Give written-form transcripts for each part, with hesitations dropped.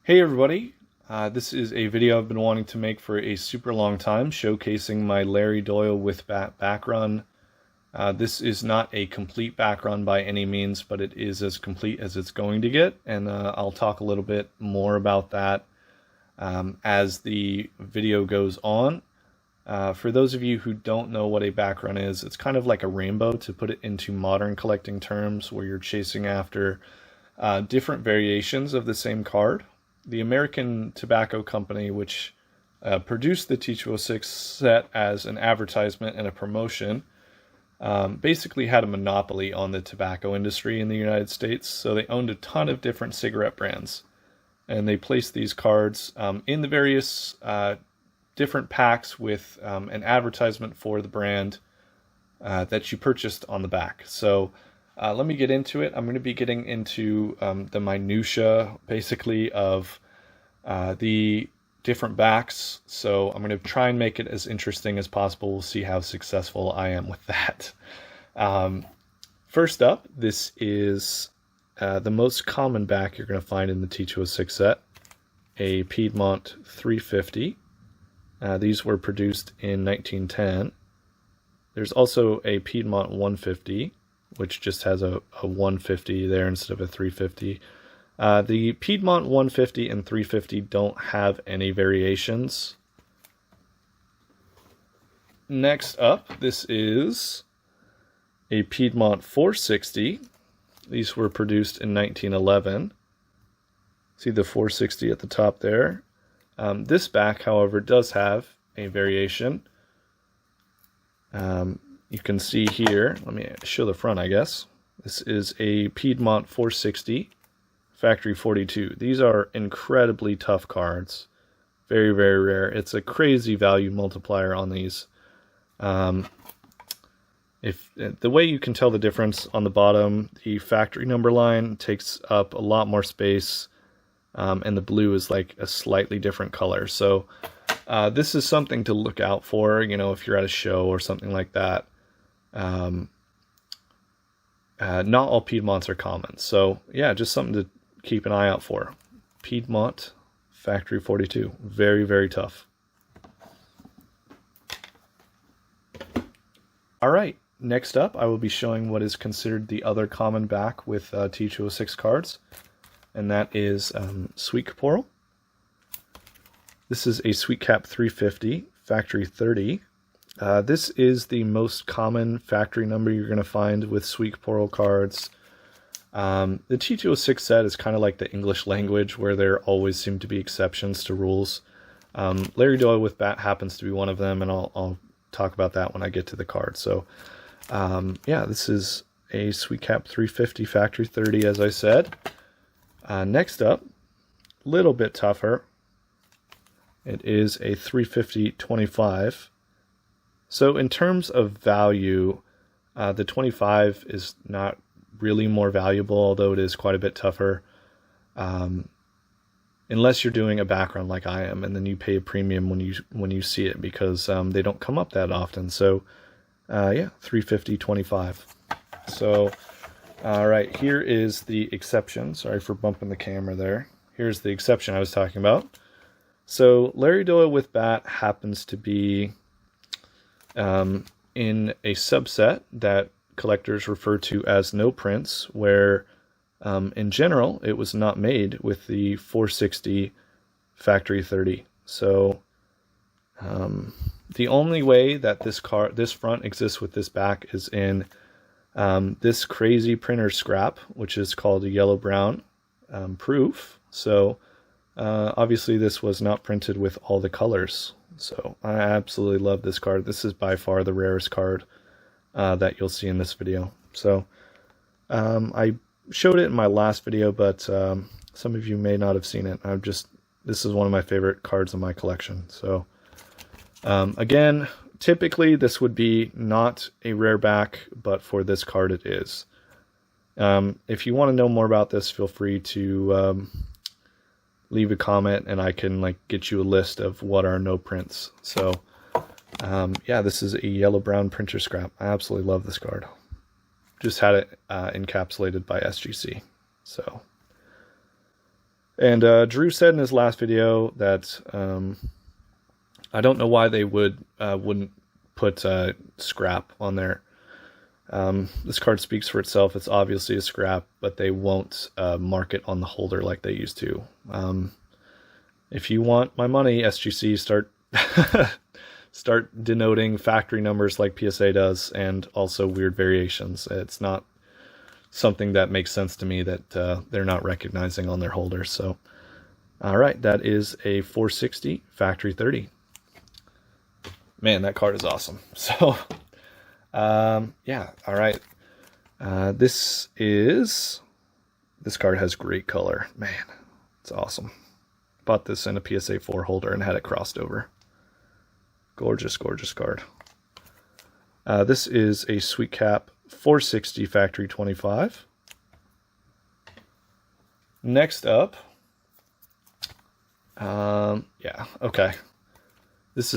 Hey everybody, this is a video I've been wanting to make for a super long time, showcasing my Larry Doyle with bat back run. This is not a complete back run by any means, but it is as complete as it's going to get, and I'll talk a little bit more about that as the video goes on. For those of you who don't know what a back run is, it's kind of like a rainbow, to put it into modern collecting terms, where you're chasing after different variations of the same card. The American Tobacco Company, which produced the T206 set as an advertisement and a promotion, basically had a monopoly on the tobacco industry in the United States. So they owned a ton of different cigarette brands, and they placed these cards in the various different packs with an advertisement for the brand that you purchased on the back. So let me get into it. I'm going to be getting into the minutia, basically, of the different backs. So I'm going to try and make it as interesting as possible. We'll see how successful I am with that. First up, this is the most common back you're going to find in the T206 set, a Piedmont 350. These were produced in 1910. There's also a Piedmont 150, which just has a 150 there instead of a 350. The Piedmont 150 and 350 don't have any variations. Next up, this is a Piedmont 460. These were produced in 1911. See the 460 at the top there. This back, however, does have a variation. You can see here, let me show the front, I guess. This is a Piedmont 460, Factory 42. These are incredibly tough cards. Very, very rare. It's a crazy value multiplier on these. If the way you can tell the difference on the bottom, the factory number line takes up a lot more space, and the blue is like a slightly different color. So this is something to look out for, you know, if you're at a show or something like that. Not all Piedmonts are common, so yeah, just something to keep an eye out for. Piedmont Factory 42, very, very tough. All right, next up, I will be showing what is considered the other common back with T206 cards, and that is Sweet Caporal. This is a Sweet Cap 350, Factory 30. This is the most common factory number you're going to find with Sweet Caporal cards. The T206 set is kind of like the English language, where there always seem to be exceptions to rules. Larry Doyle with bat happens to be one of them, and I'll talk about that when I get to the card. So, yeah, this is a Sweet Cap 350 Factory 30, as I said. Next up, a little bit tougher. It is a 350 25. So in terms of value, the 25 is not really more valuable, although it is quite a bit tougher. Unless you're doing a background like I am, and then you pay a premium when you see it, because they don't come up that often. So yeah, 350 25. So all right, here is the exception. Sorry for bumping the camera there. Here's the exception I was talking about. So Larry Doyle with bat happens to be in a subset that collectors refer to as no prints, where in general it was not made with the 460 Factory 30. So the only way that this front exists with this back is in this crazy printer scrap, which is called a yellow-brown proof. So obviously this was not printed with all the colors. So I absolutely love this card. This is by far the rarest card that you'll see in this video. So I showed it in my last video, but some of you may not have seen it. This is one of my favorite cards in my collection. So again, typically this would be not a rare back, but for this card it is. If you want to know more about this, feel free to leave a comment, and I can get you a list of what are no prints. So yeah, this is a yellow-brown printer scrap. I absolutely love this card. Just had it encapsulated by SGC. So And Drew said in his last video that I don't know why they wouldn't put scrap on there. This card speaks for itself. It's obviously a scrap, but they won't mark it on the holder like they used to. If you want my money, SGC, start denoting factory numbers like PSA does, and also weird variations. It's not something that makes sense to me that they're not recognizing on their holders. So, all right, that is a 460 factory 30. Man, that card is awesome. So, yeah, all right. This card has great color. Man, it's awesome. Bought this in a PSA 4 holder and had it crossed over. Gorgeous, gorgeous card. This is a Sweet Cap 460 Factory 25. Next up, yeah, okay. This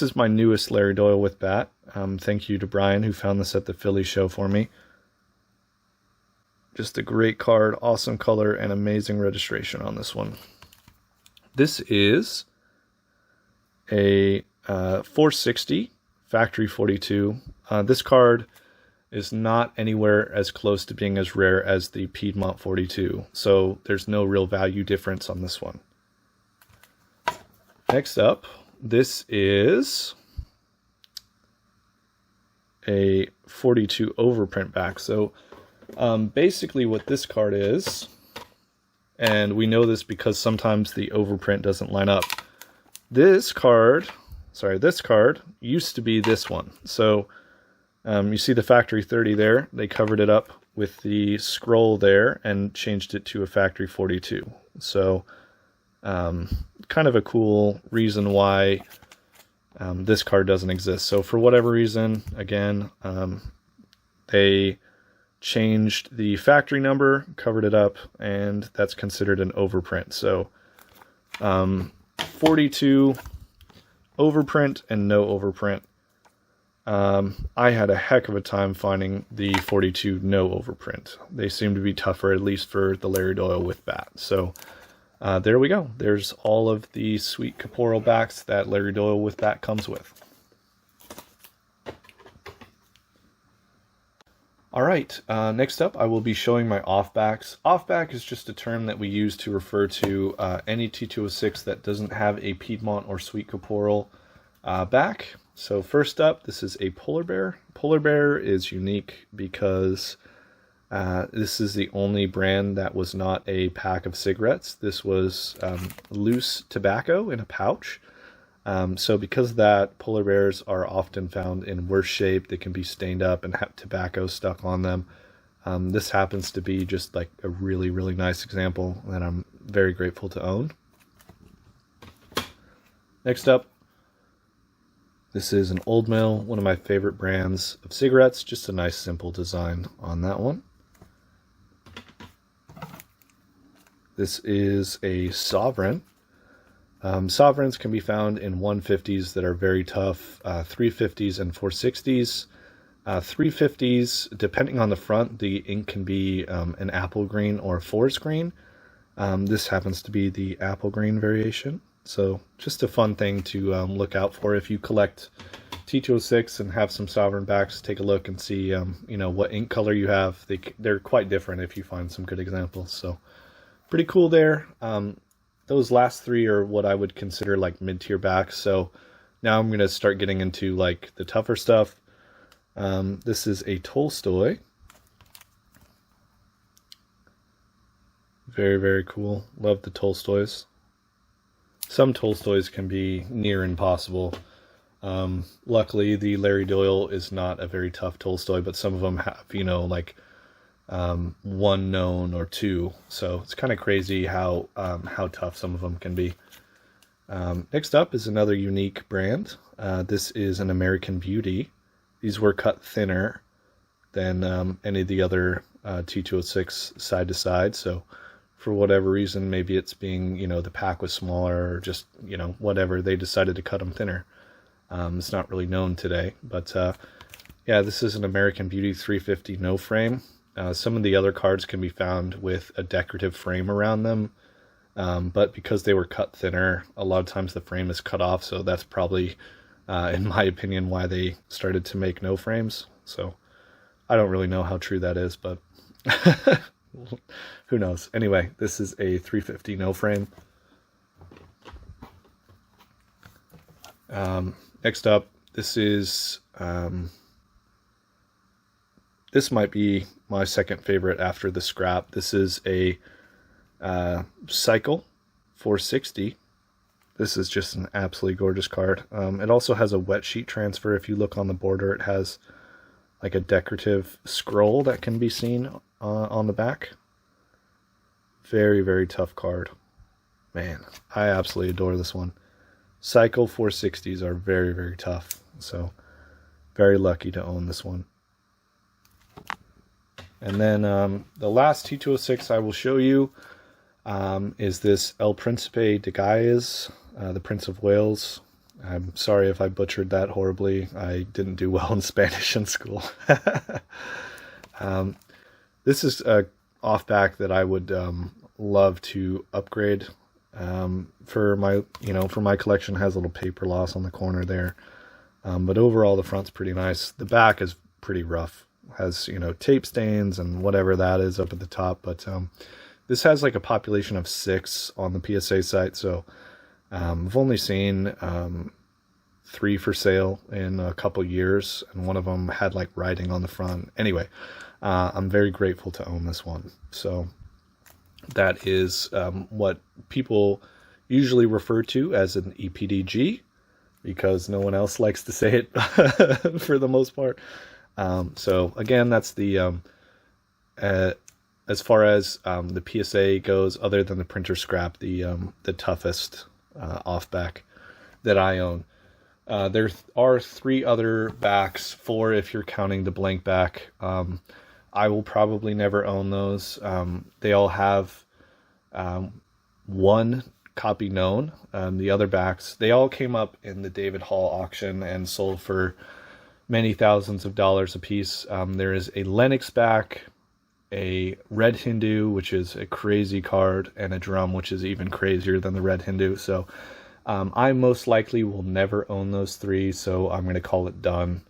is my newest Larry Doyle with bat. Thank you to Brian who found this at the Philly show for me. Just a great card, awesome color, and amazing registration on this one. This is a 460 Factory 42. This card is not anywhere as close to being as rare as the Piedmont 42, so there's no real value difference on this one. Next up, this is a 42 overprint back. So basically what this card is, and we know this because sometimes the overprint doesn't line up. This card used to be this one. So you see the Factory 30 there. They covered it up with the scroll there and changed it to a Factory 42. So kind of a cool reason why this card doesn't exist. So for whatever reason, again, they changed the factory number, covered it up, and that's considered an overprint. So 42 overprint and no overprint. I had a heck of a time finding the 42 no overprint. They seem to be tougher, at least for the Larry Doyle with bat. So there we go. There's all of the sweet Caporal backs that Larry Doyle with bat comes with. All right, next up I will be showing my off-backs. Off-back is just a term that we use to refer to any T206 that doesn't have a Piedmont or Sweet Caporal back. So first up, this is a Polar Bear. Polar Bear is unique because this is the only brand that was not a pack of cigarettes. This was loose tobacco in a pouch. So because of that, polar bears are often found in worse shape. They can be stained up and have tobacco stuck on them. This happens to be just like a really, really nice example that I'm very grateful to own. Next up, this is an Old Mill, one of my favorite brands of cigarettes. Just a nice, simple design on that one. This is a Sovereign. Sovereigns can be found in 150s that are very tough, 350s and 460s. 350s, depending on the front, the ink can be an apple green or a forest green. This happens to be the apple green variation. So just a fun thing to look out for if you collect T206 and have some Sovereign backs. Take a look and see you know, what ink color you have. They're quite different if you find some good examples. So pretty cool there. Those last three are what I would consider like mid-tier backs. So now I'm going to start getting into like the tougher stuff. This is a Tolstoy. Very, very cool. Love the Tolstoys. Some Tolstoys can be near impossible. Luckily, the Larry Doyle is not a very tough Tolstoy, but some of them have, you know, like one known or two. So it's kind of crazy how tough some of them can be. Next up is another unique brand. This is an American Beauty. These were cut thinner than any of the other T206 side to side. So for whatever reason, maybe it's being, you know, the pack was smaller or just, you know, whatever, they decided to cut them thinner. It's not really known today, but yeah, this is an American Beauty 350 no frame. Some of the other cards can be found with a decorative frame around them. But because they were cut thinner, a lot of times the frame is cut off, so that's probably, in my opinion, why they started to make no frames. So I don't really know how true that is, but who knows. Anyway, this is a 350 no frame. Next up, this is this might be my second favorite after the scrap. This is a Cycle 460. This is just an absolutely gorgeous card. It also has a wet sheet transfer. If you look on the border, it has like a decorative scroll that can be seen on the back. Very, very tough card. Man, I absolutely adore this one. Cycle 460s are very, very tough. So, very lucky to own this one. And then the last T206 I will show you is this El Príncipe de Gales, the Prince of Wales. I'm sorry if I butchered that horribly. I didn't do well in Spanish in school. This is a off-back that I would love to upgrade. For my collection. It has a little paper loss on the corner there. But overall, the front's pretty nice. The back is pretty rough. Has, tape stains and whatever that is up at the top. But this has like a population of 6 on the PSA site. So I've only seen 3 for sale in a couple years. And one of them had like writing on the front. Anyway, I'm very grateful to own this one. So that is what people usually refer to as an EPDG, because no one else likes to say it for the most part. So again, that's the as far as the PSA goes, other than the printer scrap, the toughest off-back that I own. There are 3 other backs, 4 if you're counting the blank back. I will probably never own those. They all have 1 copy known. The other backs, they all came up in the David Hall auction and sold for many thousands of dollars a piece. There is a Lennox back, a Red Hindu, which is a crazy card, and a drum, which is even crazier than the Red Hindu. So I most likely will never own those 3, so I'm going to call it done.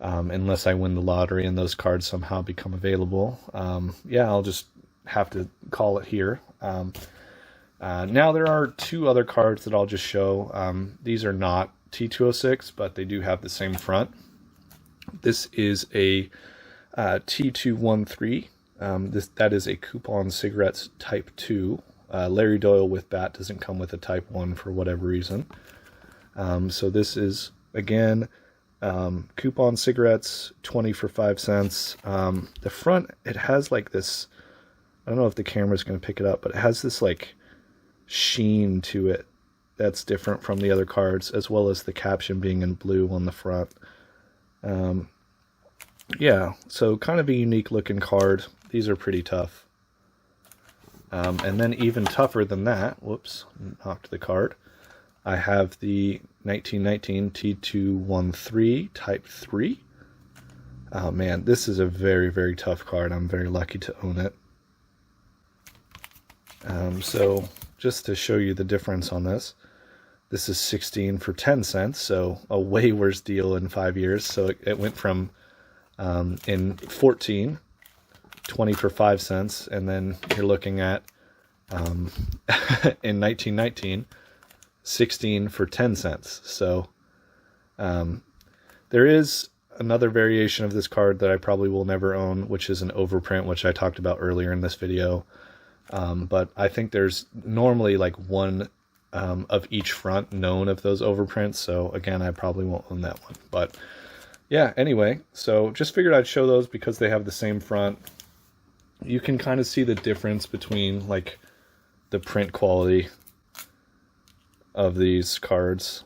Unless I win the lottery and those cards somehow become available. Yeah, I'll just have to call it here. Now there are 2 other cards that I'll just show. These are not T206, but they do have the same front. This is a T213. That is a Coupon Cigarettes Type 2. Larry Doyle with bat doesn't come with a Type 1 for whatever reason. So this is, again, Coupon Cigarettes, 20 for 5 cents. The front, it has like this, I don't know if the camera's going to pick it up, but it has this like sheen to it that's different from the other cards, as well as the caption being in blue on the front. Yeah, so kind of a unique looking card. These are pretty tough. And then even tougher than that, whoops, knocked the card. I have the 1919 T213 Type 3. Oh man, this is a very, very tough card. I'm very lucky to own it. So just to show you the difference on this, this is 16 for 10 cents, so a way worse deal in 5 years. So it went from in 14, 20 for 5 cents, and then you're looking at in 1919, 16 for 10 cents. So there is another variation of this card that I probably will never own, which is an overprint, which I talked about earlier in this video. But I think there's normally like 1 of each front known of those overprints. So again, I probably won't own that one. But yeah, anyway, so just figured I'd show those because they have the same front. You can kind of see the difference between like the print quality of these cards.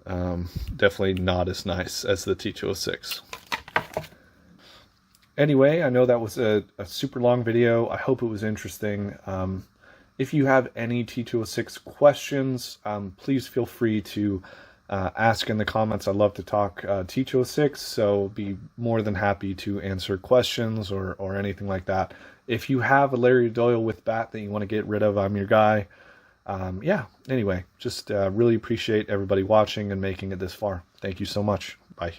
Definitely not as nice as the T206. Anyway, I know that was a super long video. I hope it was interesting. If you have any T206 questions, please feel free to ask in the comments. I love to talk T206, so be more than happy to answer questions or anything like that. If you have a Larry Doyle with bat that you want to get rid of, I'm your guy. Yeah, anyway, just really appreciate everybody watching and making it this far. Thank you so much. Bye.